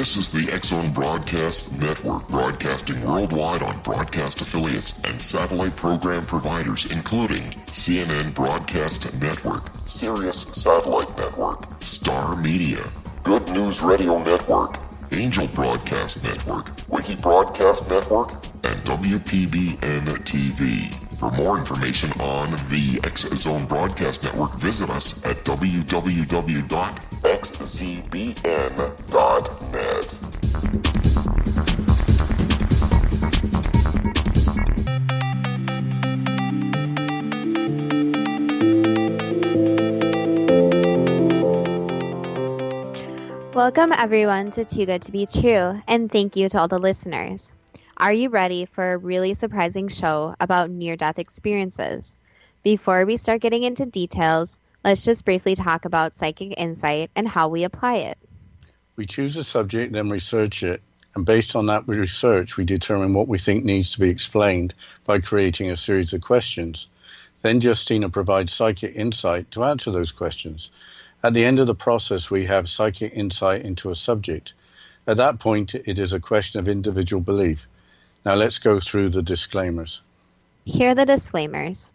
This is the X-Zone Broadcast Network, broadcasting worldwide on broadcast affiliates and satellite program providers, including CNN Broadcast Network, Sirius Satellite Network, Star Media, Good News Radio Network, Angel Broadcast Network, Wiki Broadcast Network, and WPBN TV. For more information on the X-Zone Broadcast Network, visit us at www.xzbn.net. Welcome everyone to Too Good to Be True, and thank you to all the listeners. Are you ready for a really surprising show about near-death experiences? Before we start getting into details, let's just briefly talk about psychic insight and how we apply it. We choose a subject, then research it, and based on that research, we determine what we think needs to be explained by creating a series of questions. Then Justina provides psychic insight to answer those questions. At the end of the process, we have psychic insight into a subject. At that point, it is a question of individual belief. Now let's go through the disclaimers. Here are the disclaimers.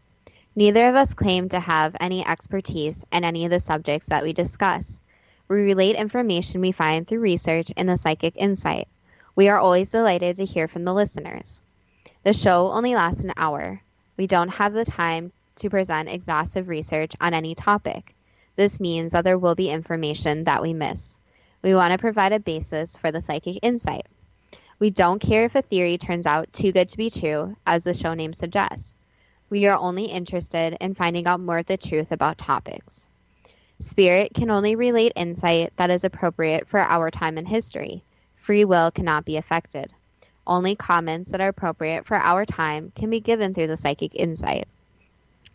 Neither of us claim to have any expertise in any of the subjects that we discuss. We relate information we find through research in the psychic insight. We are always delighted to hear from the listeners. The show only lasts an hour. We don't have the time to present exhaustive research on any topic. This means that there will be information that we miss. We want to provide a basis for the psychic insight. We don't care if a theory turns out too good to be true, as the show name suggests. We are only interested in finding out more of the truth about topics. Spirit can only relate insight that is appropriate for our time in history. Free will cannot be affected. Only comments that are appropriate for our time can be given through the psychic insight.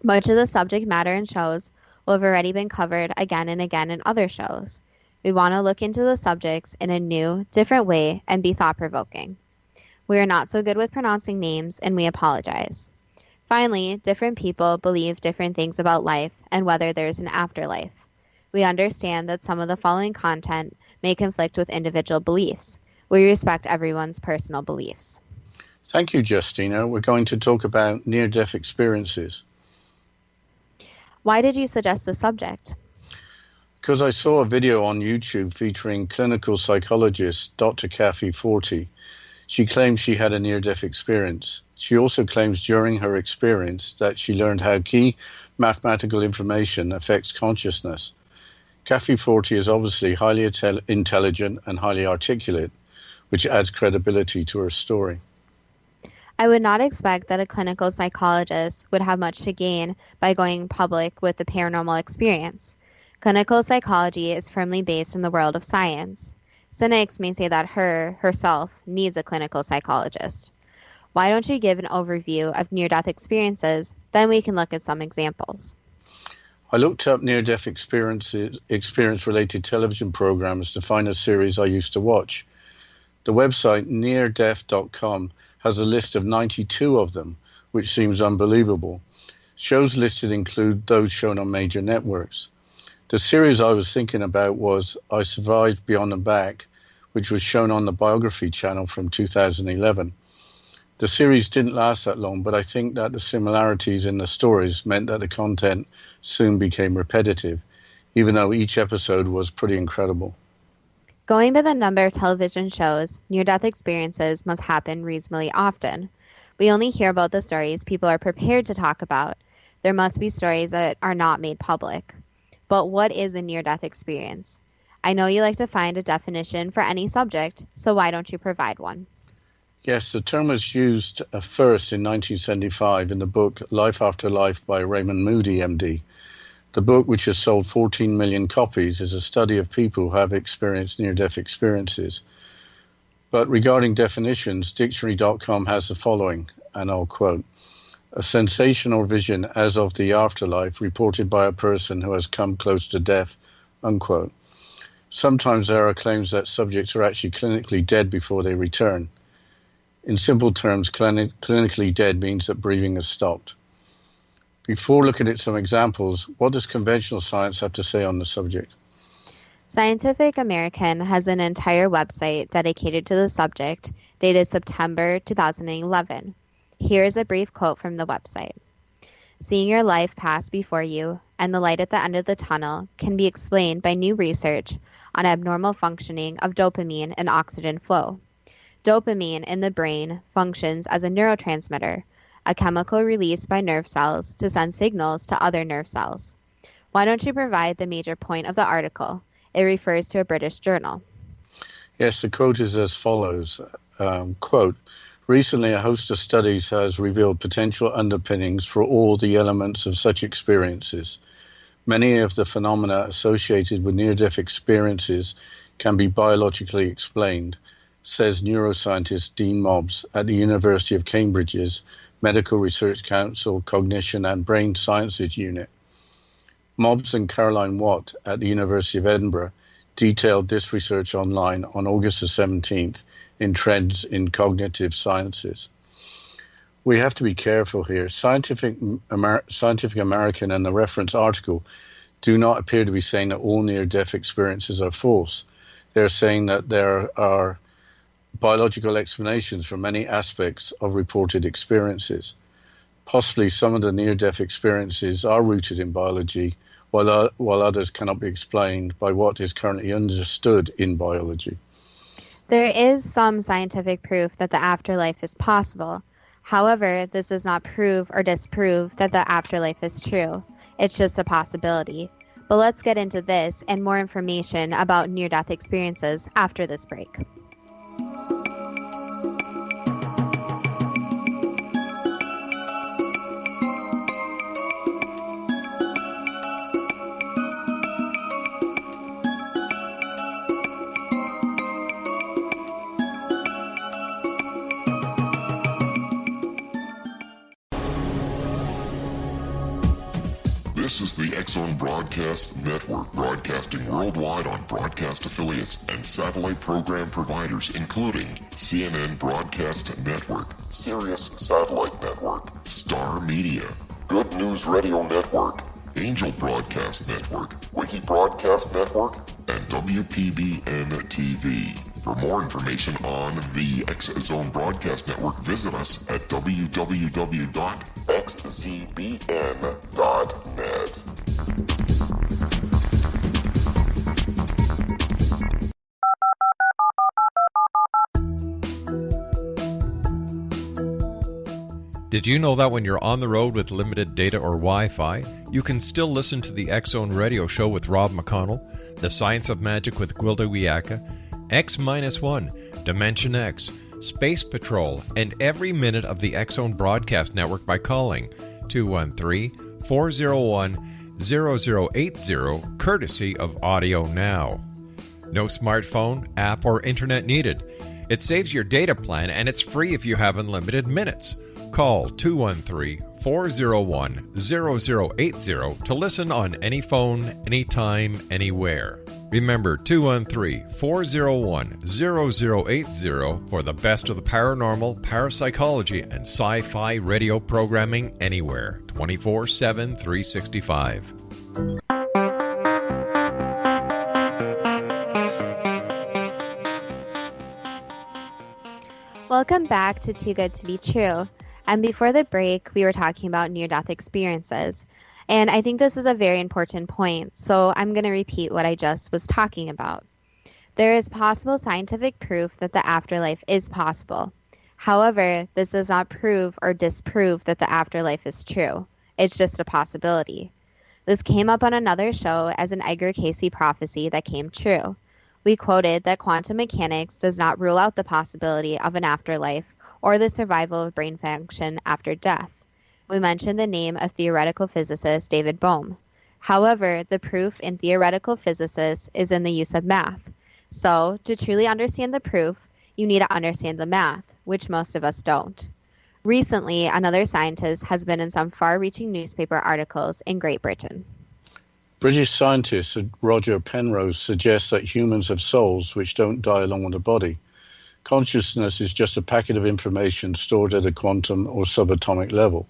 Much of the subject matter in shows will have already been covered again and again in other shows. We want to look into the subjects in a new, different way and be thought-provoking. We are not so good with pronouncing names, and we apologize. Finally, different people believe different things about life and whether there is an afterlife. We understand that some of the following content may conflict with individual beliefs. We respect everyone's personal beliefs. Thank you, Justina. We're going to talk about near-death experiences. Why did you suggest the subject? Because I saw a video on YouTube featuring clinical psychologist Dr. Kathy Forty. She claims she had a near-death experience. She also claims during her experience that she learned how key mathematical information affects consciousness. Kathy Forty is obviously highly intelligent and highly articulate, which adds credibility to her story. I would not expect that a clinical psychologist would have much to gain by going public with a paranormal experience. Clinical psychology is firmly based in the world of science. Cynics may say that herself needs a clinical psychologist. Why don't you give an overview of near-death experiences, then we can look at some examples. I looked up near-death experience-related television programs to find a series I used to watch. The website neardeath.com has a list of 92 of them, which seems unbelievable. Shows listed include those shown on major networks. The series I was thinking about was I Survived Beyond and Back, which was shown on the Biography channel from 2011. The series didn't last that long, but I think that the similarities in the stories meant that the content soon became repetitive, even though each episode was pretty incredible. Going by the number of television shows, near-death experiences must happen reasonably often. We only hear about the stories people are prepared to talk about. There must be stories that are not made public. But what is a near-death experience? I know you like to find a definition for any subject, so why don't you provide one? Yes, the term was used first in 1975 in the book Life After Life by Raymond Moody, MD. The book, which has sold 14 million copies, is a study of people who have experienced near-death experiences. But regarding definitions, dictionary.com has the following, and I'll quote, "A sensation or vision as of the afterlife reported by a person who has come close to death," unquote. Sometimes there are claims that subjects are actually clinically dead before they return. In simple terms, clinically dead means that breathing has stopped. Before looking at some examples, what does conventional science have to say on the subject? Scientific American has an entire website dedicated to the subject, dated September 2011. Here is a brief quote from the website. Seeing your life pass before you and the light at the end of the tunnel can be explained by new research on abnormal functioning of dopamine and oxygen flow. Dopamine in the brain functions as a neurotransmitter, a chemical released by nerve cells to send signals to other nerve cells. Why don't you provide the major point of the article? It refers to a British journal. Yes, the quote is as follows. Quote, recently a host of studies has revealed potential underpinnings for all the elements of such experiences. Many of the phenomena associated with near-death experiences can be biologically explained, says neuroscientist Dean Mobbs at the University of Cambridge's Medical Research Council Cognition and Brain Sciences Unit. Mobbs and Caroline Watt at the University of Edinburgh detailed this research online on August the 17th in Trends in Cognitive Sciences. We have to be careful here. Scientific American and the reference article do not appear to be saying that all near-death experiences are false. They're saying that there are biological explanations for many aspects of reported experiences. Possibly some of the near-death experiences are rooted in biology, while others cannot be explained by what is currently understood in biology. There is some scientific proof that the afterlife is possible. However, this does not prove or disprove that the afterlife is true. It's just a possibility. But let's get into this and more information about near-death experiences after this break. This is the X-Zone Broadcast Network, broadcasting worldwide on broadcast affiliates and satellite program providers, including CNN Broadcast Network, Sirius Satellite Network, Star Media, Good News Radio Network, Angel Broadcast Network, Wiki Broadcast Network, and WPBN TV. For more information on the X-Zone Broadcast Network, visit us at www.xzbn.net. Did you know that when you're on the road with limited data or Wi-Fi, you can still listen to the X-Zone Radio Show with Rob McConnell, The Science of Magic with Gwilda Wiyaka, X-1, Dimension X, Space Patrol, and every minute of the X-Zone Broadcast Network by calling 213-401-0080, courtesy of Audio Now. No smartphone, app, or internet needed. It saves your data plan and it's free if you have unlimited minutes. Call 213-401-0080 to listen on any phone, anytime, anywhere. Remember 213-401-0080 for the best of the paranormal, parapsychology, and sci-fi radio programming anywhere, 24/7, 365. Welcome back to Too Good to Be True. And before the break, we were talking about near-death experiences. And I think this is a very important point, so I'm going to repeat what I just was talking about. There is possible scientific proof that the afterlife is possible. However, this does not prove or disprove that the afterlife is true. It's just a possibility. This came up on another show as an Edgar Cayce prophecy that came true. We quoted that quantum mechanics does not rule out the possibility of an afterlife or the survival of brain function after death. We mentioned the name of theoretical physicist David Bohm. However, the proof in theoretical physicists is in the use of math. So, to truly understand the proof, you need to understand the math, which most of us don't. Recently, another scientist has been in some far-reaching newspaper articles in Great Britain. British scientist Roger Penrose suggests that humans have souls which don't die along with the body. Consciousness is just a packet of information stored at a quantum or subatomic level.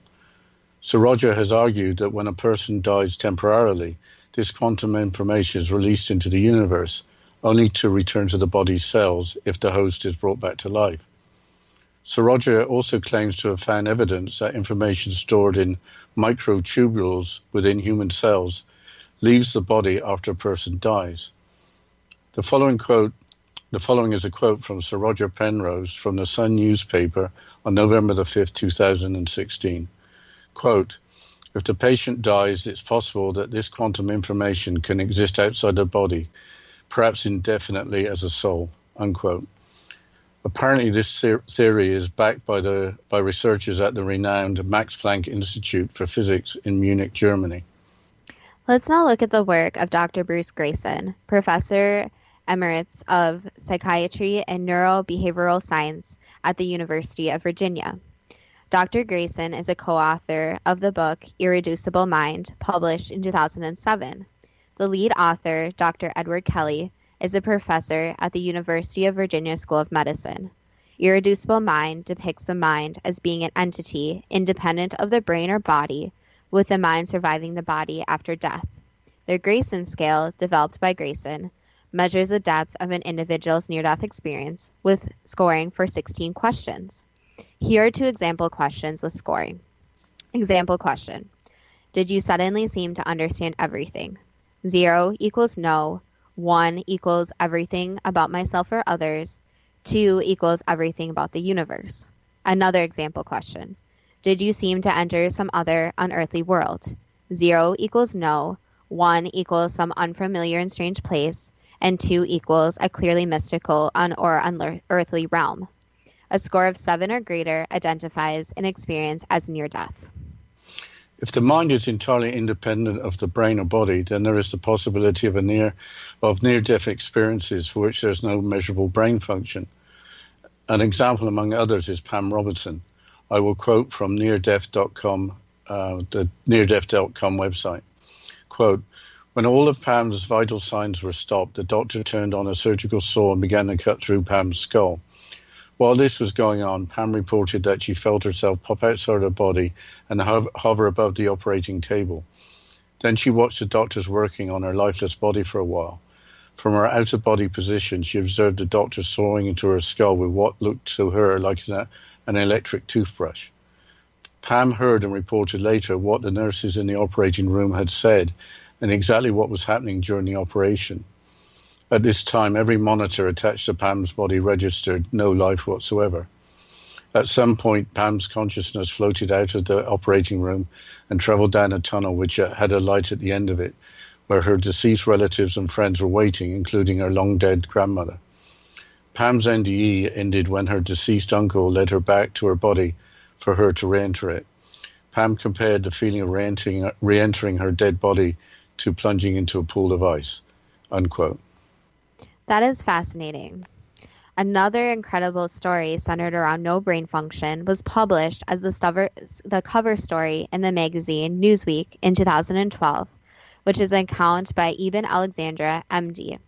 Sir Roger has argued that when a person dies temporarily, this quantum information is released into the universe, only to return to the body's cells if the host is brought back to life. Sir Roger also claims to have found evidence that information stored in microtubules within human cells leaves the body after a person dies. The following is a quote from Sir Roger Penrose from the Sun newspaper on November the 5th, 2016. Quote, "If the patient dies, it's possible that this quantum information can exist outside the body, perhaps indefinitely as a soul." Unquote. Apparently, this theory is backed by researchers at the renowned Max Planck Institute for Physics in Munich, Germany. Let's now look at the work of Dr. Bruce Grayson, Professor Emeritus of Psychiatry and Neurobehavioral Science at the University of Virginia. Dr. Grayson is a co-author of the book Irreducible Mind, published in 2007. The lead author, Dr. Edward Kelly, is a professor at the University of Virginia School of Medicine. Irreducible Mind depicts the mind as being an entity independent of the brain or body, with the mind surviving the body after death. The Grayson scale, developed by Grayson, measures the depth of an individual's near-death experience with scoring for 16 questions. Here are 2 example questions with scoring. Example question: did you suddenly seem to understand everything? 0 equals no, 1 equals everything about myself or others, 2 equals everything about the universe. Another example question: did you seem to enter some other unearthly world? 0 equals no, 1 equals some unfamiliar and strange place, and 2 equals a clearly mystical or unearthly realm. A score of 7 or greater identifies an experience as near death. If the mind is entirely independent of the brain or body, then there is the possibility of near-death experiences for which there is no measurable brain function. An example among others is Pam Robertson. I will quote from neardeath.com, the neardeath.com website. Quote, "When all of Pam's vital signs were stopped, the doctor turned on a surgical saw and began to cut through Pam's skull. While this was going on, Pam reported that she felt herself pop outside her body and hover above the operating table. Then she watched the doctors working on her lifeless body for a while. From her out-of-body position, she observed the doctor sawing into her skull with what looked to her like an electric toothbrush. Pam heard and reported later what the nurses in the operating room had said and exactly what was happening during the operation. At this time, every monitor attached to Pam's body registered no life whatsoever. At some point, Pam's consciousness floated out of the operating room and traveled down a tunnel which had a light at the end of it, where her deceased relatives and friends were waiting, including her long-dead grandmother. Pam's NDE ended when her deceased uncle led her back to her body for her to re-enter it. Pam compared the feeling of re-entering her dead body to plunging into a pool of ice." Unquote. That is fascinating. Another incredible story centered around no brain function was published as the cover story in the magazine Newsweek in 2012, which is an account by Ibn Alexandra, MD.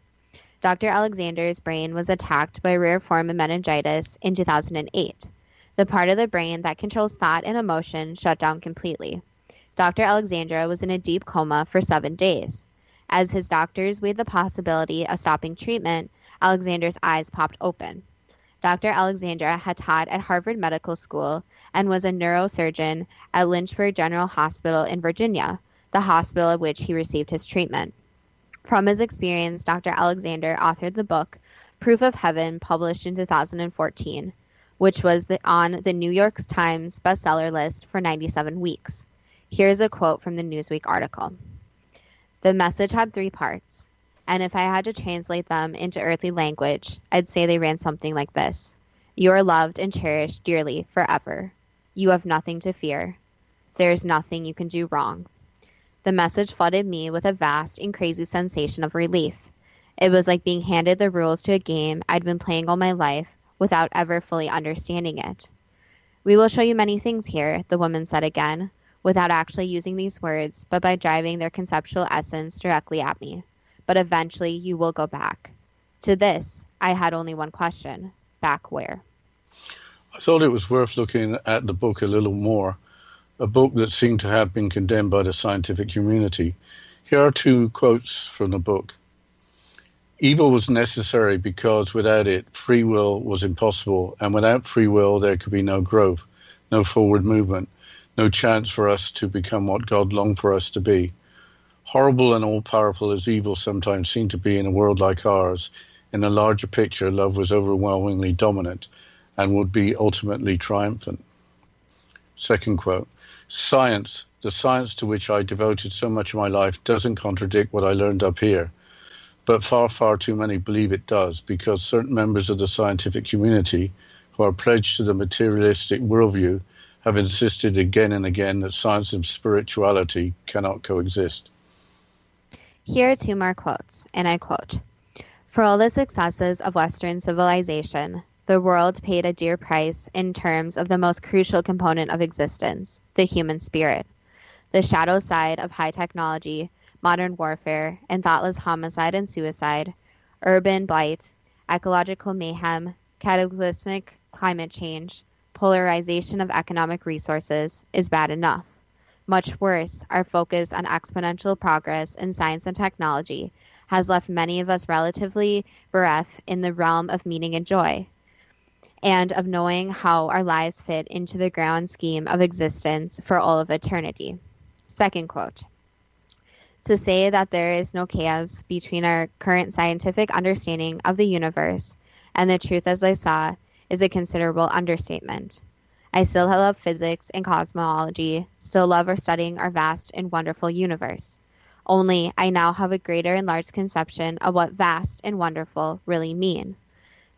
Dr. Alexander's brain was attacked by a rare form of meningitis in 2008. The part of the brain that controls thought and emotion shut down completely. Dr. Alexandra was in a deep coma for 7 days. As his doctors weighed the possibility of stopping treatment, Alexander's eyes popped open. Dr. Alexandra had taught at Harvard Medical School and was a neurosurgeon at Lynchburg General Hospital in Virginia, the hospital at which he received his treatment. From his experience, Dr. Alexander authored the book Proof of Heaven, published in 2014, which was on the New York Times bestseller list for 97 weeks. Here's a quote from the Newsweek article. "The message had 3 parts, and if I had to translate them into earthly language, I'd say they ran something like this. You are loved and cherished dearly forever. You have nothing to fear. There is nothing you can do wrong." The message flooded me with a vast and crazy sensation of relief. It was like being handed the rules to a game I'd been playing all my life without ever fully understanding it. "We will show you many things here," the woman said again, without actually using these words, but by driving their conceptual essence directly at me. "But eventually you will go back." To this, I had only one question. Back where? I thought it was worth looking at the book a little more, a book that seemed to have been condemned by the scientific community. Here are two quotes from the book. Evil was necessary because without it, free will was impossible, and without free will, there could be no growth, no forward movement, no chance for us to become what God longed for us to be. Horrible and all-powerful as evil sometimes seemed to be in a world like ours, in the larger picture, love was overwhelmingly dominant and would be ultimately triumphant. Second quote, science, the science to which I devoted so much of my life, doesn't contradict what I learned up here. But far, far too many believe it does, because certain members of the scientific community who are pledged to the materialistic worldview have insisted again and again that science and spirituality cannot coexist. Here are two more quotes, and I quote, "For all the successes of Western civilization, the world paid a dear price in terms of the most crucial component of existence, the human spirit. The shadow side of high technology, modern warfare, and thoughtless homicide and suicide, urban blight, ecological mayhem, cataclysmic climate change, polarization of economic resources is bad enough. Much worse, our focus on exponential progress in science and technology has left many of us relatively bereft in the realm of meaning and joy, and of knowing how our lives fit into the grand scheme of existence for all of eternity." Second quote, "To say that there is no chaos between our current scientific understanding of the universe and the truth as I saw is a considerable understatement. I still love physics and cosmology, still love studying our vast and wonderful universe. Only I now have a greater and large conception of what vast and wonderful really mean.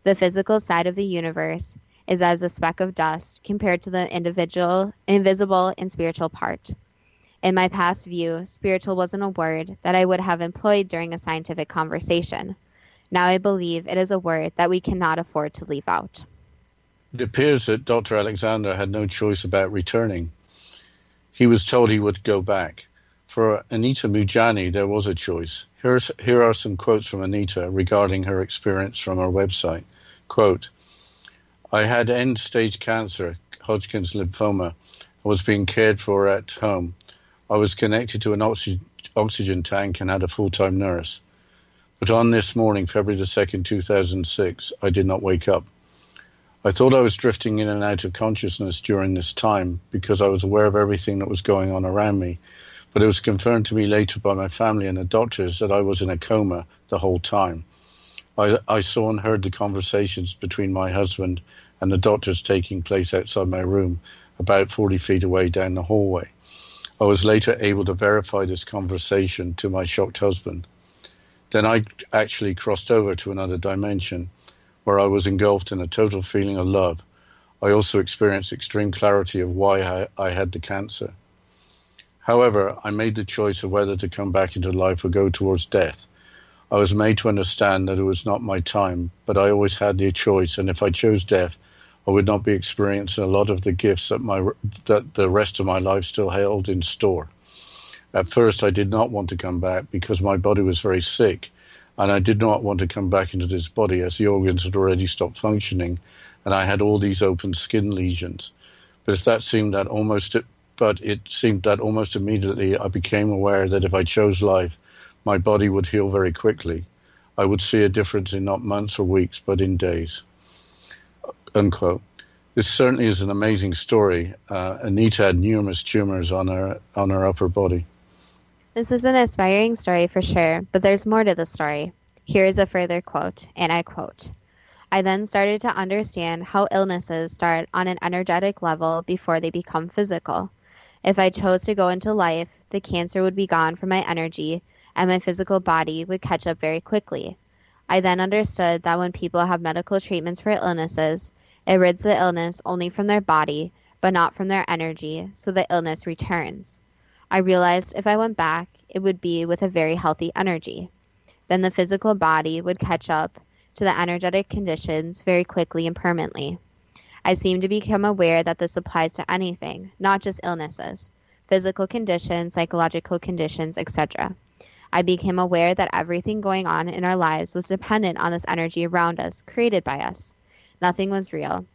The physical side of the universe is as a speck of dust compared to the invisible and spiritual part. In my past view, spiritual wasn't a word that I would have employed during a scientific conversation. Now I believe it is a word that we cannot afford to leave out." It appears that Dr. Alexander had no choice about returning. He was told he would go back. For Anita Mujani, there was a choice. Here are some quotes from Anita regarding her experience from her website. Quote, "I had end-stage cancer, Hodgkin's lymphoma. I was being cared for at home. I was connected to an oxygen tank and had a full-time nurse. But on this morning, February the 2nd, 2006, I did not wake up. I thought I was drifting in and out of consciousness during this time because I was aware of everything that was going on around me, but it was confirmed to me later by my family and the doctors that I was in a coma the whole time. I saw and heard the conversations between my husband and the doctors taking place outside my room, about 40 feet away down the hallway. I was later able to verify this conversation to my shocked husband. Then I actually crossed over to another dimension, where I was engulfed in a total feeling of love. I also experienced extreme clarity of why I had the cancer. However, I made the choice of whether to come back into life or go towards death. I was made to understand that it was not my time, but I always had the choice, and if I chose death, I would not be experiencing a lot of the gifts that the rest of my life still held in store. At first, I did not want to come back because my body was very sick, and I did not want to come back into this body as the organs had already stopped functioning, and I had all these open skin lesions. But it seemed that almost immediately I became aware that if I chose life, my body would heal very quickly. I would see a difference in not months or weeks, but in days." Unquote. This certainly is an amazing story. Anita had numerous tumors on her upper body. This is an inspiring story for sure, but there's more to the story. Here is a further quote, and I quote, "I then started to understand how illnesses start on an energetic level before they become physical. If I chose to go into life, the cancer would be gone from my energy, and my physical body would catch up very quickly. I then understood that when people have medical treatments for illnesses, it rids the illness only from their body, but not from their energy, so the illness returns. I realized if I went back, it would be with a very healthy energy. Then the physical body would catch up to the energetic conditions very quickly and permanently. I seem to become aware that this applies to anything, not just illnesses, physical conditions, psychological conditions, etc. I became aware that everything going on in our lives was dependent on this energy around us, created by us. Nothing was real.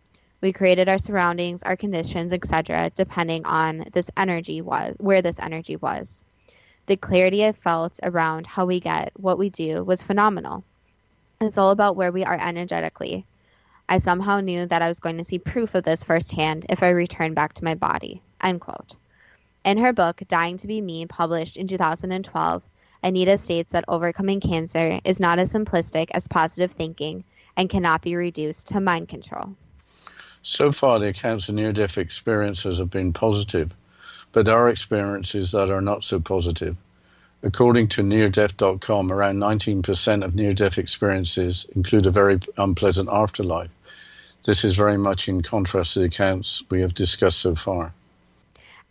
We created our surroundings, our conditions, etc., depending on this energy where this energy was. The clarity I felt around how we get what we do was phenomenal. It's all about where we are energetically. I somehow knew that I was going to see proof of this firsthand if I returned back to my body." End quote. In her book, Dying to Be Me, published in 2012, Anita states that overcoming cancer is not as simplistic as positive thinking and cannot be reduced to mind control. So far, the accounts of near-death experiences have been positive, but there are experiences that are not so positive. According to neardeath.com, around 19% of near-death experiences include a very unpleasant afterlife. This is very much in contrast to the accounts we have discussed so far.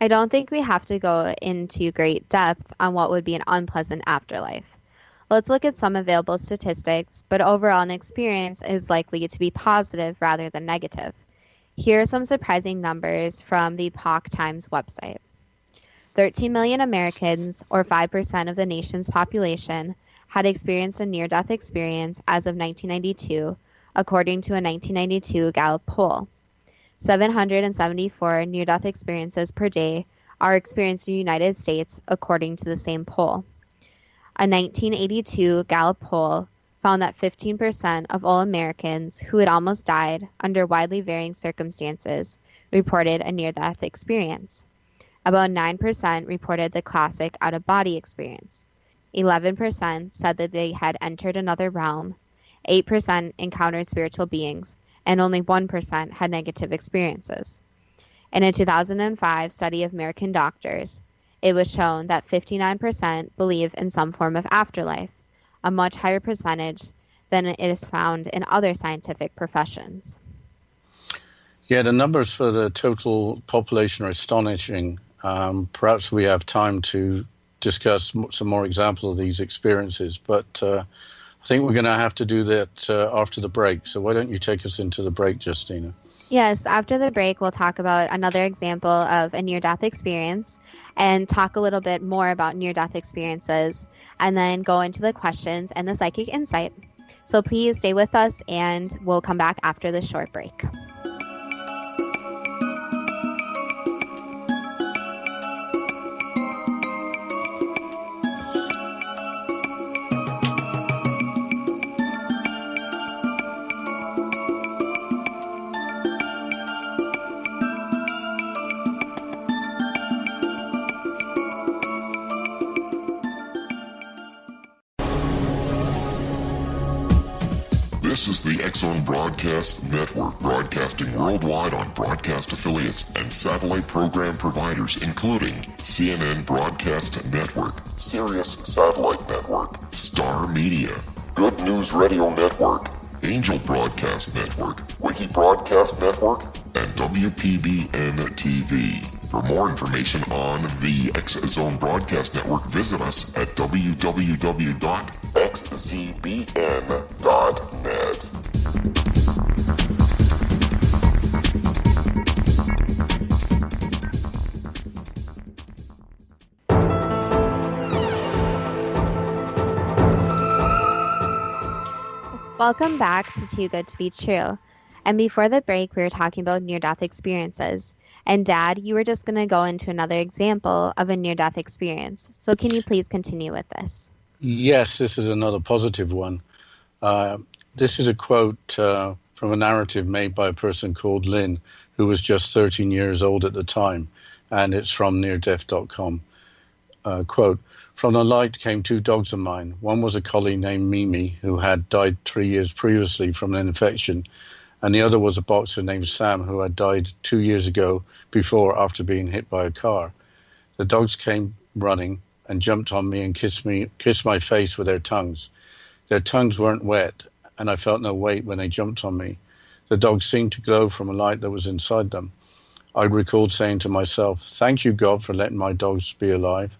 I don't think we have to go into great depth on what would be an unpleasant afterlife. Let's look at some available statistics, but overall an experience is likely to be positive rather than negative. Here are some surprising numbers from the Epoch Times website. 13 million Americans, or 5% of the nation's population, had experienced a near-death experience as of 1992, according to a 1992 Gallup poll. 774 near-death experiences per day are experienced in the United States, according to the same poll. A 1982 Gallup poll found that 15% of all Americans who had almost died under widely varying circumstances reported a near-death experience. About 9% reported the classic out-of-body experience. 11% said that they had entered another realm. 8% encountered spiritual beings, and only 1% had negative experiences. In a 2005 study of American doctors, it was shown that 59% believe in some form of afterlife, a much higher percentage than it is found in other scientific professions. Yeah, the numbers for the total population are astonishing. Perhaps we have time to discuss some more examples of these experiences, but I think we're going to have to do that after the break. So why don't you take us into the break, Justina? Yes, after the break, we'll talk about another example of a near-death experience and talk a little bit more about near-death experiences and then go into the questions and the psychic insight. So please stay with us and we'll come back after this short break. This is the X-Zone Broadcast Network, broadcasting worldwide on broadcast affiliates and satellite program providers, including CNN Broadcast Network, Sirius Satellite Network, Star Media, Good News Radio Network, Angel Broadcast Network, Wiki Broadcast Network, and WPBN TV. For more information on the X-Zone Broadcast Network, visit us at www.xzbn.net. Welcome back to Too Good to Be True. And before the break, we were talking about near-death experiences. And Dad, you were just going to go into another example of a near-death experience. So can you please continue with this? Yes, this is another positive one. This is a quote from a narrative made by a person called Lynn, who was just 13 years old at the time, and it's from neardeath.com. Quote, "From the light came two dogs of mine. One was a collie named Mimi, who had died 3 years previously from an infection, and the other was a boxer named Sam, who had died 2 years ago before after being hit by a car. The dogs came running and jumped on me and kissed my face with their tongues. Their tongues weren't wet, and I felt no weight when they jumped on me. The dogs seemed to glow from a light that was inside them. I recalled saying to myself, 'Thank you, God, for letting my dogs be alive.'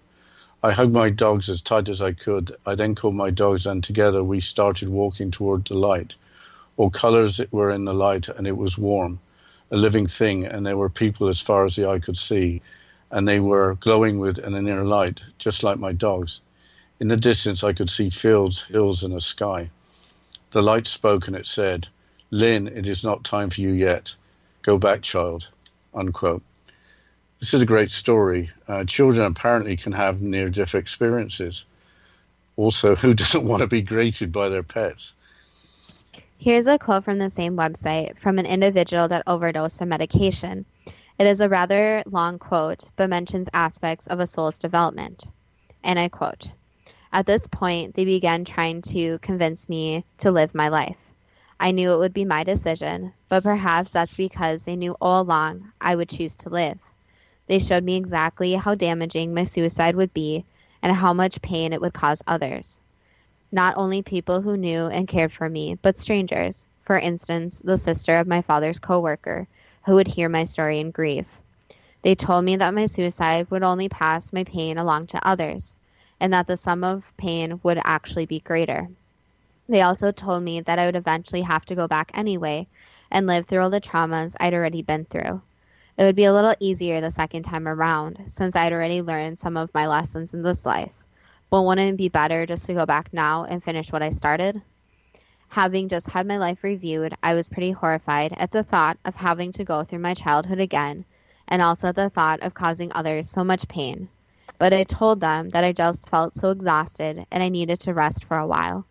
I hugged my dogs as tight as I could. I then called my dogs, and together we started walking toward the light. All colors were in the light, and it was warm, a living thing, and there were people as far as the eye could see, and they were glowing with an inner light, just like my dogs. In the distance, I could see fields, hills, and a sky. The light spoke, and it said, 'Lynn, it is not time for you yet. Go back, child,' unquote. This is a great story. Children apparently can have near-death experiences. Also, who doesn't want to be greeted by their pets? Here's a quote from the same website from an individual that overdosed on medication. It is a rather long quote, but mentions aspects of a soul's development. And I quote, "At this point, they began trying to convince me to live my life. I knew it would be my decision, but perhaps that's because they knew all along I would choose to live. They showed me exactly how damaging my suicide would be and how much pain it would cause others. Not only people who knew and cared for me, but strangers. For instance, the sister of my father's coworker, who would hear my story and grieve. They told me that my suicide would only pass my pain along to others, and that the sum of pain would actually be greater. They also told me that I would eventually have to go back anyway and live through all the traumas I'd already been through. It would be a little easier the second time around, since I'd already learned some of my lessons in this life. But wouldn't it be better just to go back now and finish what I started?" Having just had my life reviewed, I was pretty horrified at the thought of having to go through my childhood again, and also at the thought of causing others so much pain. But I told them that I just felt so exhausted and I needed to rest for a while.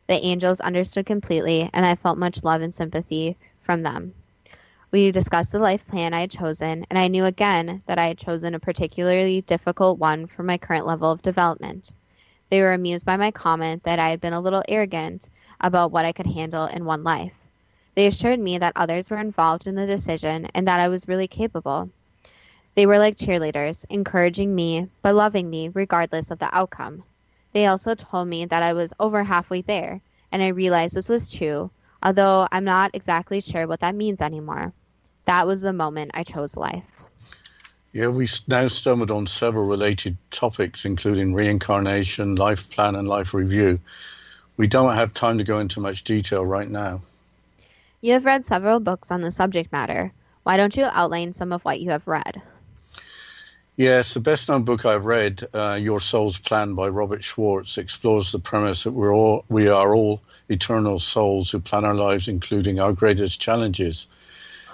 The angels understood completely, and I felt much love and sympathy from them. We discussed the life plan I had chosen, and I knew again that I had chosen a particularly difficult one for my current level of development. They were amused by my comment that I had been a little arrogant about what I could handle in one life. They assured me that others were involved in the decision and that I was really capable. They were like cheerleaders, encouraging me, but loving me regardless of the outcome. They also told me that I was over halfway there, and I realized this was true, although I'm not exactly sure what that means anymore. That was the moment I chose life. Yeah, we now stumbled on several related topics, including reincarnation, life plan, and life review. We don't have time to go into much detail right now. You have read several books on the subject matter. Why don't you outline some of what you have read? Yes, the best-known book I've read, Your Soul's Plan by Robert Schwartz, explores the premise that we are all eternal souls who plan our lives, including our greatest challenges.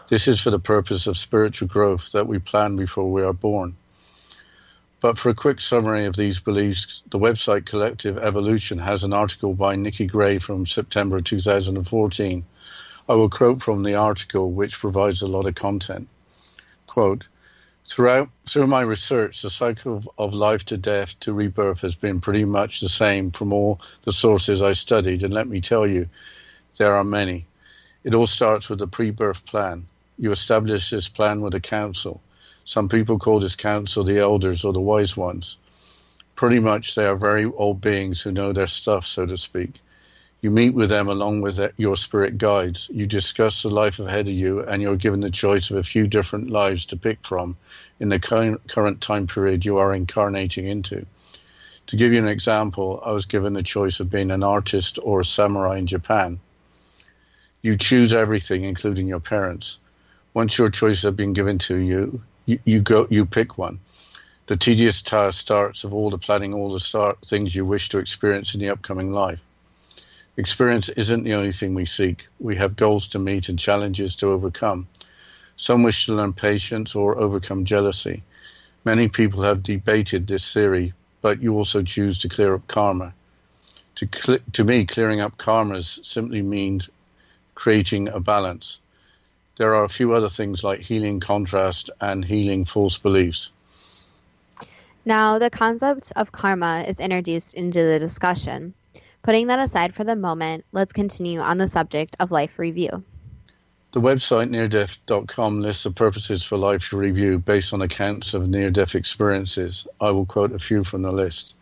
This is for the purpose of spiritual growth that we plan before we are born. But for a quick summary of these beliefs, the website Collective Evolution has an article by Nikki Gray from September 2014. I will quote from the article, which provides a lot of content. Quote, Through my research, the cycle of life to death to rebirth has been pretty much the same from all the sources I studied, and let me tell you, there are many. It all starts with a pre-birth plan. You establish this plan with a council. Some people call this council the elders or the wise ones. Pretty much they are very old beings who know their stuff, so to speak. You meet with them along with your spirit guides. You discuss the life ahead of you, and you're given the choice of a few different lives to pick from in the current time period you are incarnating into. To give you an example, I was given the choice of being an artist or a samurai in Japan. You choose everything, including your parents. Once your choices have been given to you, you pick one. The tedious task starts of all the planning, all the things you wish to experience in the upcoming life. Experience isn't the only thing we seek. We have goals to meet and challenges to overcome. Some wish to learn patience or overcome jealousy. Many people have debated this theory, but you also choose to clear up karma. To me, clearing up karmas simply means creating a balance. There are a few other things like healing contrast and healing false beliefs. Now, the concept of karma is introduced into the discussion. Putting that aside for the moment, let's continue on the subject of life review. The website neardeath.com lists the purposes for life review based on accounts of near-death experiences. I will quote a few from the list.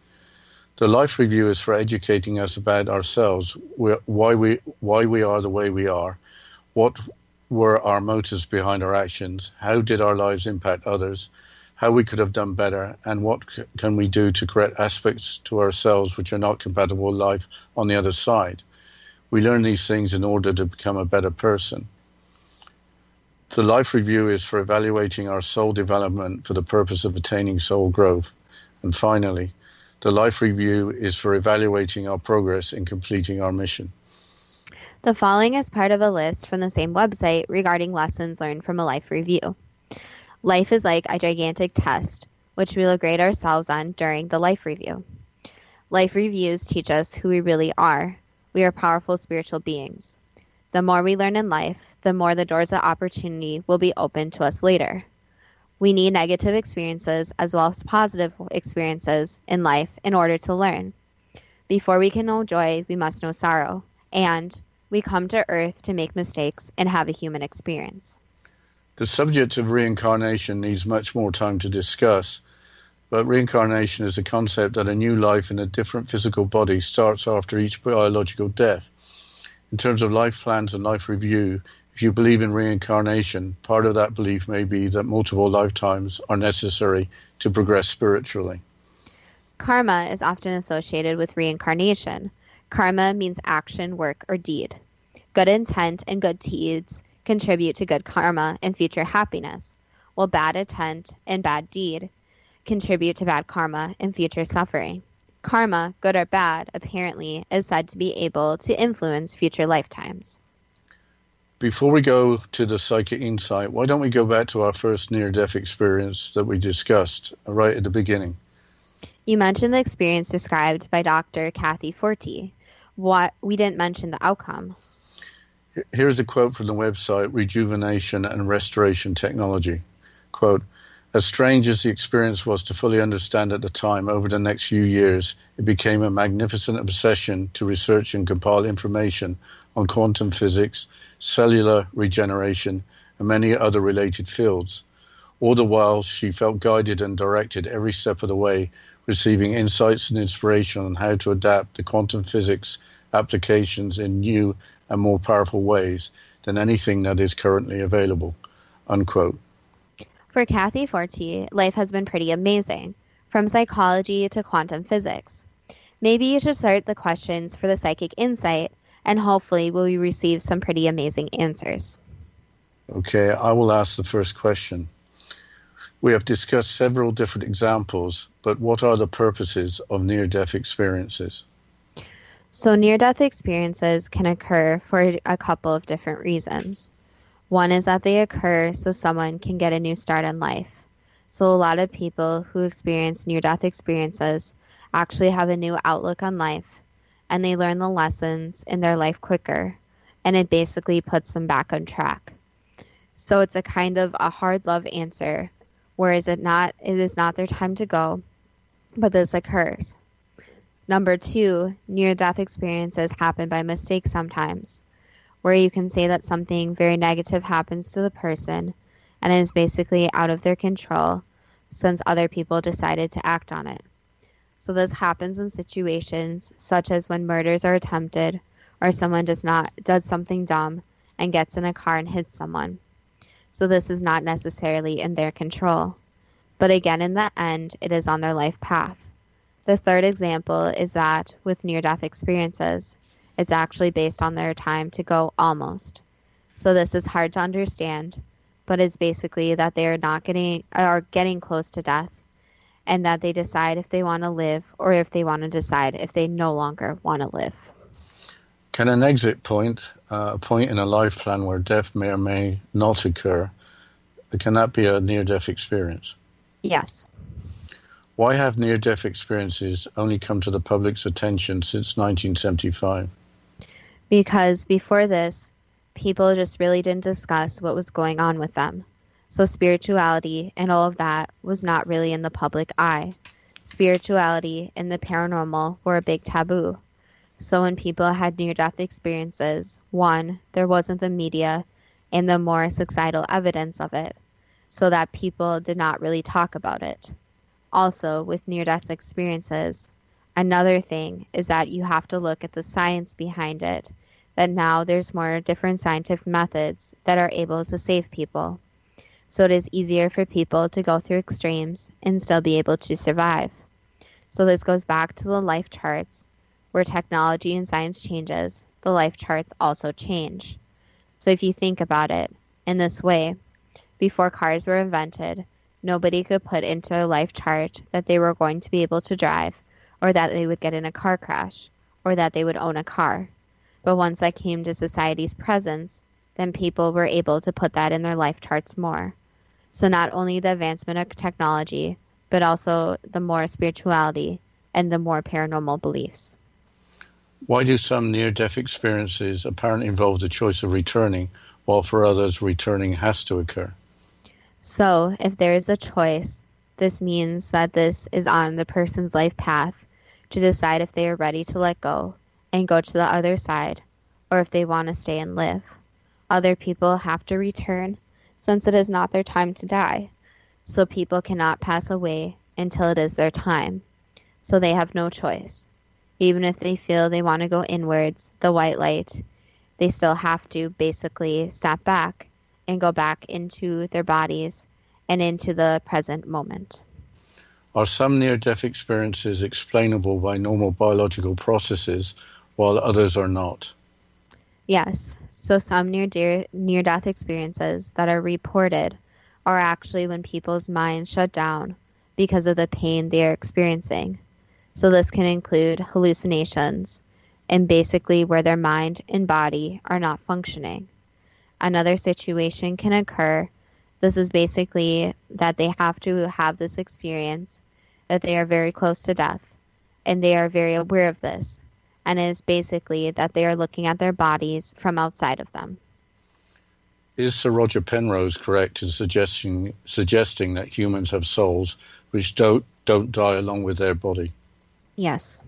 The life review is for educating us about ourselves, why we are the way we are, what were our motives behind our actions, how did our lives impact others, how we could have done better, and what can we do to correct aspects to ourselves which are not compatible with life on the other side. We learn these things in order to become a better person. The life review is for evaluating our soul development for the purpose of attaining soul growth. And finally, the life review is for evaluating our progress in completing our mission. The following is part of a list from the same website regarding lessons learned from a life review. Life is like a gigantic test, which we will grade ourselves on during the life review. Life reviews teach us who we really are. We are powerful spiritual beings. The more we learn in life, the more the doors of opportunity will be open to us later. We need negative experiences as well as positive experiences in life in order to learn. Before we can know joy, we must know sorrow. And we come to earth to make mistakes and have a human experience. The subject of reincarnation needs much more time to discuss, but reincarnation is a concept that a new life in a different physical body starts after each biological death. In terms of life plans and life review, if you believe in reincarnation, part of that belief may be that multiple lifetimes are necessary to progress spiritually. Karma is often associated with reincarnation. Karma means action, work, or deed. Good intent and good deeds contribute to good karma and future happiness, while bad intent and bad deed contribute to bad karma and future suffering. Karma, good or bad, apparently is said to be able to influence future lifetimes. Before we go to the psychic insight, why don't we go back to our first near-death experience that we discussed right at the beginning? You mentioned the experience described by Dr. Kathy Forte. We didn't mention the outcome. Here's a quote from the website Rejuvenation and Restoration Technology. Quote, as strange as the experience was to fully understand at the time, over the next few years, it became a magnificent obsession to research and compile information on quantum physics, cellular regeneration, and many other related fields. All the while, she felt guided and directed every step of the way, receiving insights and inspiration on how to adapt the quantum physics applications in new and more powerful ways than anything that is currently available. Unquote. For Kathy Forte, life has been pretty amazing, from psychology to quantum physics. Maybe you should start the questions for the psychic insight, and hopefully we'll receive some pretty amazing answers. Okay, I will ask the first question. We have discussed several different examples, but what are the purposes of near-death experiences? So near-death experiences can occur for a couple of different reasons. One is that they occur so someone can get a new start in life. So a lot of people who experience near-death experiences actually have a new outlook on life, and they learn the lessons in their life quicker, and it basically puts them back on track. So it's a kind of a hard love answer, whereas it is not their time to go, but this occurs. Number 2, near-death experiences happen by mistake sometimes, where you can say that something very negative happens to the person and is basically out of their control since other people decided to act on it. So this happens in situations such as when murders are attempted or someone does something dumb and gets in a car and hits someone. So this is not necessarily in their control. But again, in the end, it is on their life path. The third example is that with near-death experiences, it's actually based on their time to go almost. So this is hard to understand, but it's basically that they are getting close to death, and that they decide if they want to live or if they want to decide if they no longer want to live. Can an exit point, a point in a life plan where death may or may not occur, can that be a near-death experience? Yes. Why have near-death experiences only come to the public's attention since 1975? Because before this, people just really didn't discuss what was going on with them. So spirituality and all of that was not really in the public eye. Spirituality and the paranormal were a big taboo. So when people had near-death experiences, 1, there wasn't the media and the more societal evidence of it, so that people did not really talk about it. Also, with near-death experiences, another thing is that you have to look at the science behind it, that now there's more different scientific methods that are able to save people. So it is easier for people to go through extremes and still be able to survive. So this goes back to the life charts, where technology and science changes, the life charts also change. So if you think about it in this way, before cars were invented, nobody could put into their life chart that they were going to be able to drive, or that they would get in a car crash, or that they would own a car. But once that came to society's presence, then people were able to put that in their life charts more. So not only the advancement of technology, but also the more spirituality and the more paranormal beliefs. Why do some near-death experiences apparently involve the choice of returning, while for others returning has to occur? So if there is a choice, this means that this is on the person's life path to decide if they are ready to let go and go to the other side, or if they want to stay and live. Other people have to return since it is not their time to die. So people cannot pass away until it is their time. So they have no choice. Even if they feel they want to go inwards, the white light, they still have to basically step back and go back into their bodies and into the present moment. Are some near-death experiences explainable by normal biological processes, while others are not? Yes. So some near-death experiences that are reported are actually when people's minds shut down because of the pain they are experiencing. So this can include hallucinations and basically where their mind and body are not functioning. Another situation can occur. This is basically that they have to have this experience, that they are very close to death, and they are very aware of this. And it is basically that they are looking at their bodies from outside of them. Is Sir Roger Penrose correct in suggesting that humans have souls which don't die along with their body? Yes.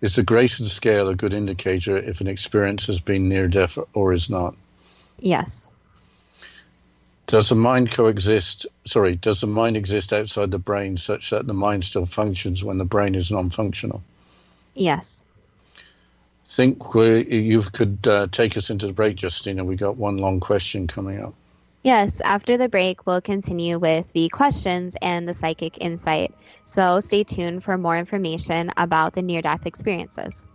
Is the Grayson scale a good indicator if an experience has been near death or is not? Yes. Does the mind exist outside the brain such that the mind still functions when the brain is non-functional? Yes. Think you could take us into the break, Justina. We got one long question coming up. Yes, after the break, we'll continue with the questions and the psychic insight. So stay tuned for more information about the near-death experiences.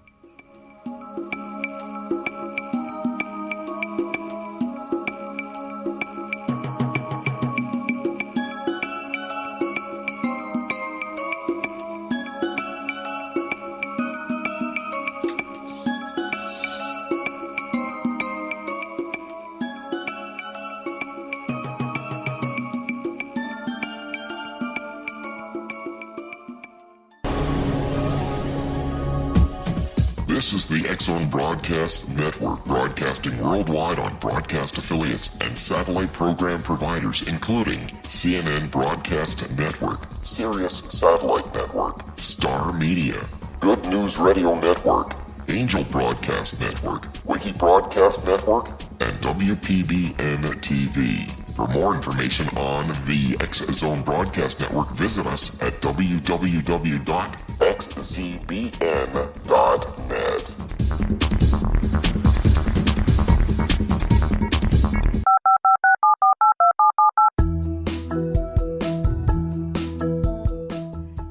This is the X-Zone Broadcast Network, broadcasting worldwide on broadcast affiliates and satellite program providers, including CNN Broadcast Network, Sirius Satellite Network, Star Media, Good News Radio Network, Angel Broadcast Network, Wiki Broadcast Network, and WPBN TV. For more information on the X-Zone Broadcast Network, visit us at www.xzbn.net.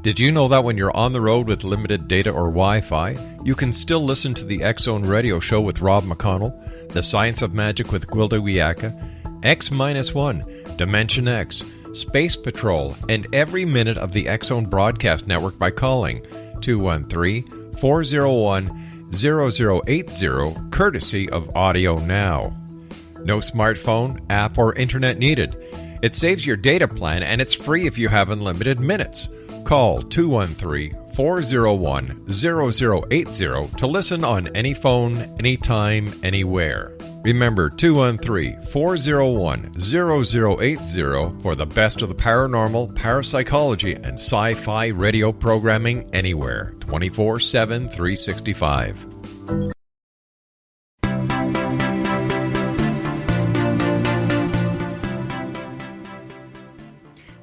Did you know that when you're on the road with limited data or Wi-Fi, you can still listen to the X-Zone Radio Show with Rob McConnell, The Science of Magic with Gwilda Wiyaka, X-1, Dimension X, Space Patrol, and every minute of the X-Zone Broadcast Network by calling 213-401-0080, courtesy of Audio Now. No smartphone, app, or internet needed. It saves your data plan and it's free if you have unlimited minutes. Call 213-401-0080 to listen on any phone, anytime, anywhere. Remember 213-401-0080 for the best of the paranormal, parapsychology, and sci-fi radio programming anywhere, 24/7, 365.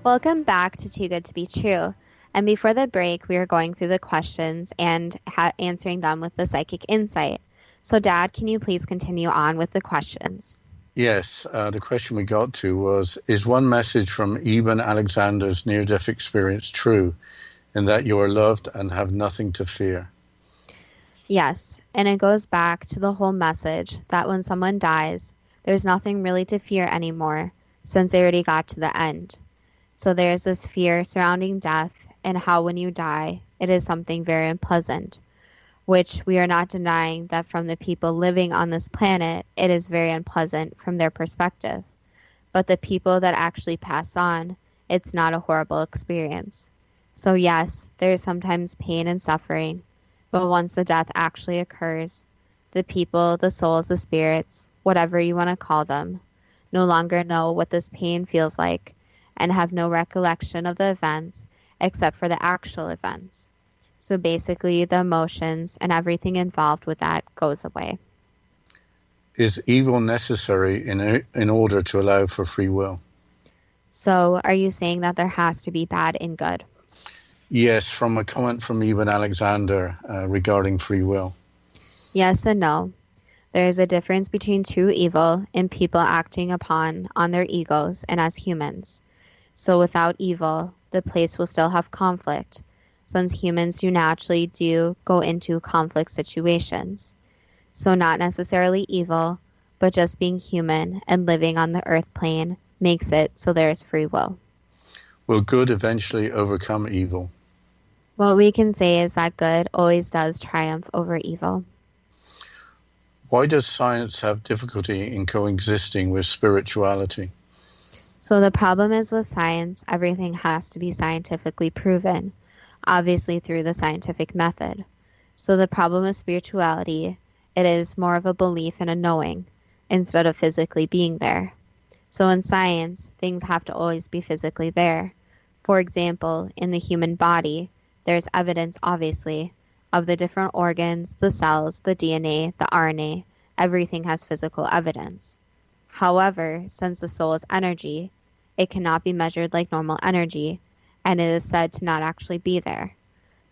Welcome back to Too Good to Be True. And before the break, we were going through the questions and answering them with the psychic insight. So, Dad, can you please continue on with the questions? Yes, the question we got to was, is one message from Eben Alexander's near-death experience true, in that you are loved and have nothing to fear? Yes, and it goes back to the whole message that when someone dies, there's nothing really to fear anymore, since they already got to the end. So there's this fear surrounding death and how when you die, it is something very unpleasant, which we are not denying that from the people living on this planet, it is very unpleasant from their perspective. But the people that actually pass on, it's not a horrible experience. So yes, there is sometimes pain and suffering, but once the death actually occurs, the people, the souls, the spirits, whatever you want to call them, no longer know what this pain feels like and have no recollection of the events except for the actual events. So basically, the emotions and everything involved with that goes away. Is evil necessary in order to allow for free will? So are you saying that there has to be bad and good? Yes, from a comment from Eben Alexander regarding free will. Yes and no. There is a difference between true evil and people acting upon on their egos and as humans. So without evil, the place will still have conflict, since humans naturally do go into conflict situations. So not necessarily evil, but just being human and living on the earth plane makes it so there is free will. Will good eventually overcome evil? What we can say is that good always does triumph over evil. Why does science have difficulty in coexisting with spirituality? So the problem is with science, everything has to be scientifically proven, obviously through the scientific method. So the problem with spirituality, it is more of a belief and a knowing instead of physically being there. So in science, things have to always be physically there. For example, in the human body, there's evidence, obviously, of the different organs, the cells, the DNA, the RNA, everything has physical evidence. However, since the soul is energy, it cannot be measured like normal energy, and it is said to not actually be there.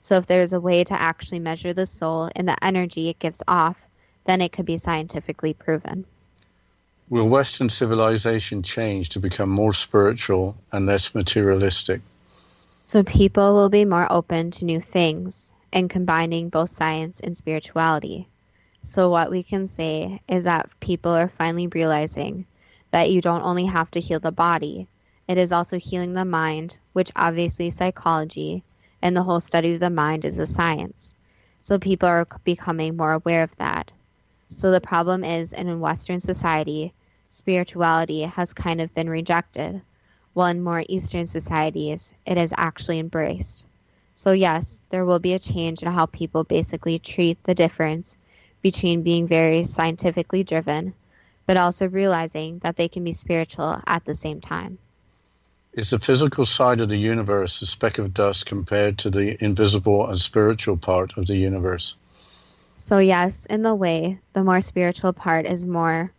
So if there is a way to actually measure the soul and the energy it gives off, then it could be scientifically proven. Will Western civilization change to become more spiritual and less materialistic? So people will be more open to new things and combining both science and spirituality. So what we can say is that people are finally realizing that you don't only have to heal the body, it is also healing the mind, which obviously psychology and the whole study of the mind is a science. So people are becoming more aware of that. So the problem is, in Western society, spirituality has kind of been rejected, while in more Eastern societies, it is actually embraced. So yes, there will be a change in how people basically treat the difference between being very scientifically driven, but also realizing that they can be spiritual at the same time. Is the physical side of the universe a speck of dust compared to the invisible and spiritual part of the universe? So yes, in the way, the more spiritual part is more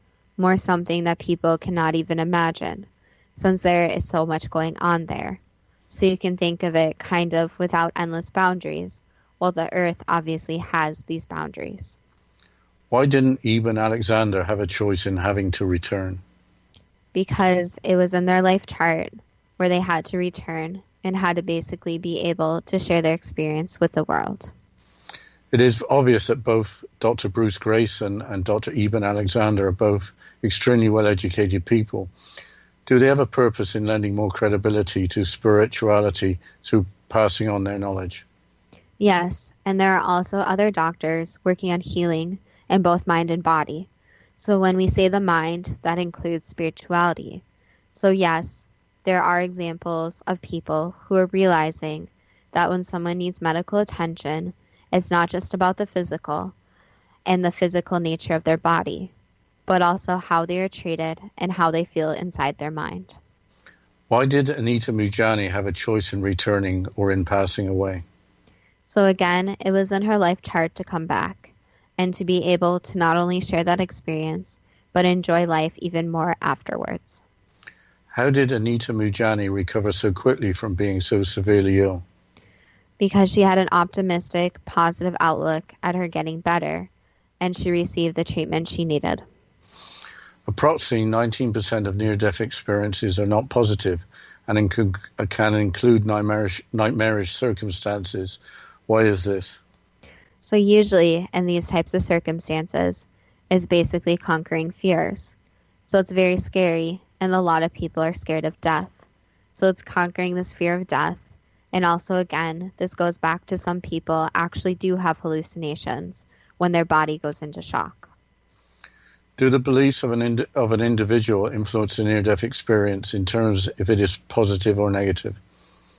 something that people cannot even imagine, since there is so much going on there. So you can think of it kind of without endless boundaries, while the earth obviously has these boundaries. Why didn't Eben Alexander have a choice in having to return? Because it was in their life chart where they had to return and had to basically be able to share their experience with the world. It is obvious that both Dr. Bruce Grayson and Dr. Eben Alexander are both extremely well-educated people. Do they have a purpose in lending more credibility to spirituality through passing on their knowledge? Yes, and there are also other doctors working on healing in both mind and body. So when we say the mind, that includes spirituality. So yes, there are examples of people who are realizing that when someone needs medical attention, it's not just about the physical and the physical nature of their body, but also how they are treated and how they feel inside their mind. Why did Anita Mujani have a choice in returning or in passing away? So again, it was in her life chart to come back and to be able to not only share that experience, but enjoy life even more afterwards. How did Anita Mujani recover so quickly from being so severely ill? Because she had an optimistic, positive outlook at her getting better, and she received the treatment she needed. Approximately 19% of near-death experiences are not positive and can include nightmarish circumstances. Why is this? So usually in these types of circumstances is basically conquering fears. So it's very scary, and a lot of people are scared of death. So it's conquering this fear of death. And also, again, this goes back to some people actually do have hallucinations when their body goes into shock. Do the beliefs of an individual influence the near-death experience in terms if it is positive or negative?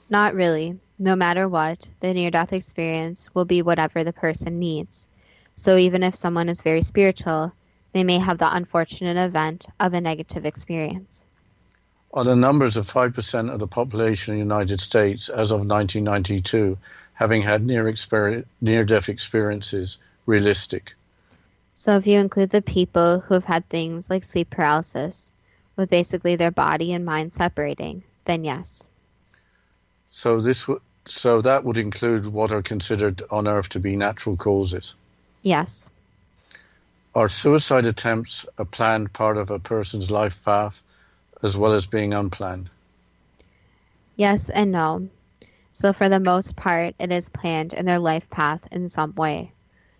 Not really. No matter what, the near-death experience will be whatever the person needs. So even if someone is very spiritual, they may have the unfortunate event of a negative experience. Are the numbers of 5% of the population in the United States as of 1992 having had near-death experiences realistic? So if you include the people who have had things like sleep paralysis, with basically their body and mind separating, then yes. So that would include what are considered on Earth to be natural causes. Yes. Are suicide attempts a planned part of a person's life path as well as being unplanned? Yes and no. So for the most part, it is planned in their life path in some way.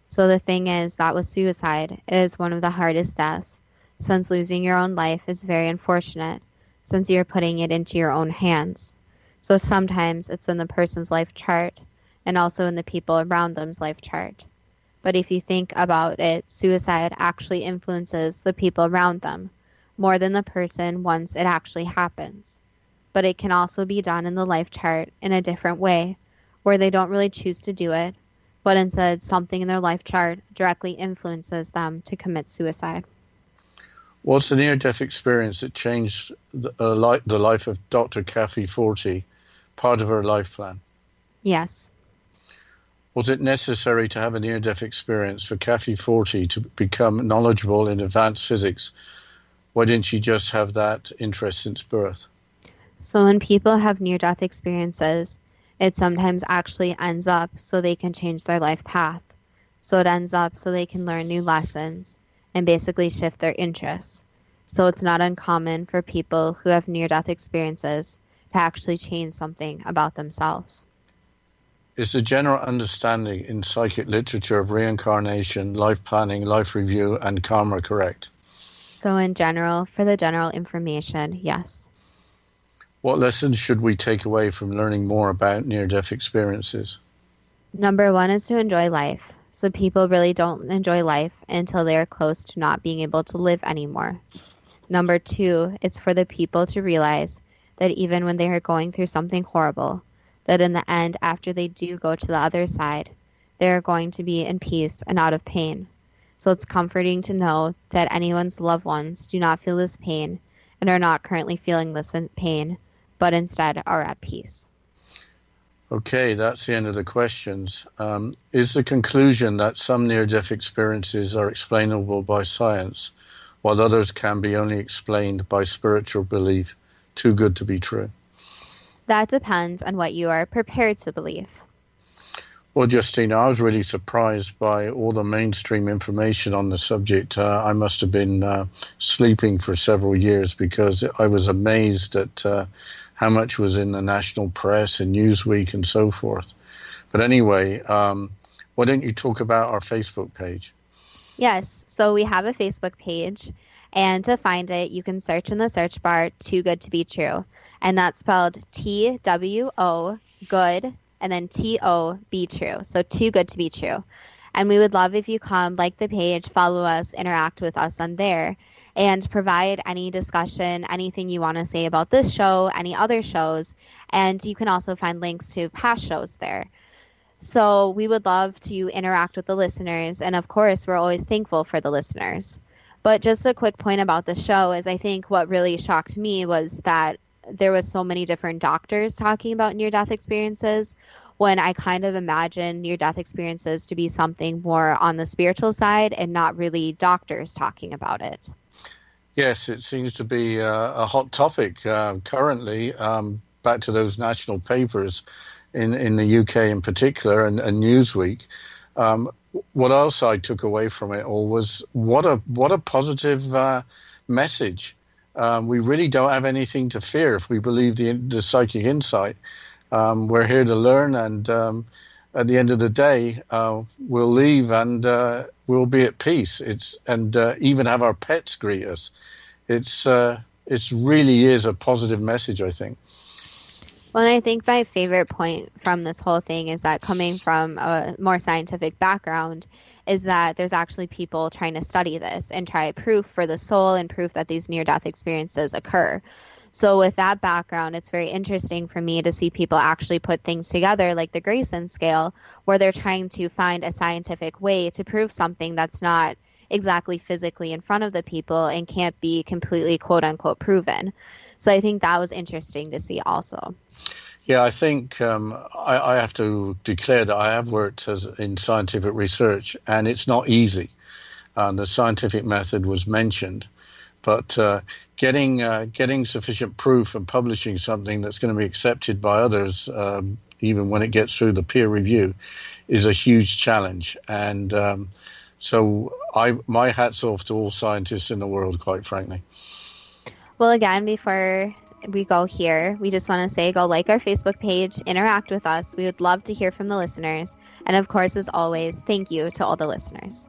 So the thing is that with suicide, it is one of the hardest deaths, since losing your own life is very unfortunate, since you're putting it into your own hands. So sometimes it's in the person's life chart, and also in the people around them's life chart. But if you think about it, suicide actually influences the people around them, more than the person once it actually happens. But it can also be done in the life chart in a different way, where they don't really choose to do it, but instead something in their life chart directly influences them to commit suicide. What's the near-death experience that changed the life of Dr. Kathy Forty, part of her life plan? Yes. Was it necessary to have a near-death experience for Kathy Forty to become knowledgeable in advanced physics? Why didn't she just have that interest since birth? So when people have near-death experiences, it sometimes actually ends up so they can change their life path. So it ends up so they can learn new lessons and basically shift their interests. So it's not uncommon for people who have near-death experiences to actually change something about themselves. Is the general understanding in psychic literature of reincarnation, life planning, life review, and karma correct? So in general, for the general information, yes. What lessons should we take away from learning more about near-death experiences? Number one is to enjoy life. So people really don't enjoy life until they are close to not being able to live anymore. Number two, it's for the people to realize that even when they are going through something horrible, that in the end, after they do go to the other side, they are going to be in peace and out of pain. So it's comforting to know that anyone's loved ones do not feel this pain and are not currently feeling this pain, but instead are at peace. Okay, that's the end of the questions. Is the conclusion that some near-death experiences are explainable by science, while others can be only explained by spiritual belief, too good to be true? That depends on what you are prepared to believe. Well, Justina, I was really surprised by all the mainstream information on the subject. I must have been sleeping for several years because I was amazed at how much was in the national press and Newsweek and so forth. But anyway, why don't you talk about our Facebook page? Yes, so we have a Facebook page, and to find it, you can search in the search bar, Too Good to Be True, and that's spelled TWO, good, and then TO, be true. So Too Good to Be True. And we would love if you come, like the page, follow us, interact with us on there, and provide any discussion, anything you want to say about this show, any other shows, and you can also find links to past shows there. So we would love to interact with the listeners, and of course, we're always thankful for the listeners. But just a quick point about the show is I think what really shocked me was that there was so many different doctors talking about near-death experiences, when I kind of imagine near-death experiences to be something more on the spiritual side and not really doctors talking about it. Yes, it seems to be a hot topic currently. Back to those national papers in the UK in particular, and Newsweek. What else I took away from it all was what a positive message. We really don't have anything to fear if we believe the psychic insight. We're here to learn, and at the end of the day, we'll leave and we'll be at peace. Even have our pets greet us. It really is a positive message, I think. Well, I think my favorite point from this whole thing is that coming from a more scientific background is that there's actually people trying to study this and try proof for the soul and proof that these near-death experiences occur. So with that background, it's very interesting for me to see people actually put things together like the Grayson scale, where they're trying to find a scientific way to prove something that's not exactly physically in front of the people and can't be completely quote unquote proven. So I think that was interesting to see also. Yeah, I think I have to declare that I have worked in scientific research, and it's not easy. The scientific method was mentioned, but getting sufficient proof and publishing something that's going to be accepted by others, even when it gets through the peer review, is a huge challenge. And so my hat's off to all scientists in the world, quite frankly. Well, again, before we go here, we just want to say go like our Facebook page, interact with us. We would love to hear from the listeners. And of course, as always, thank you to all the listeners.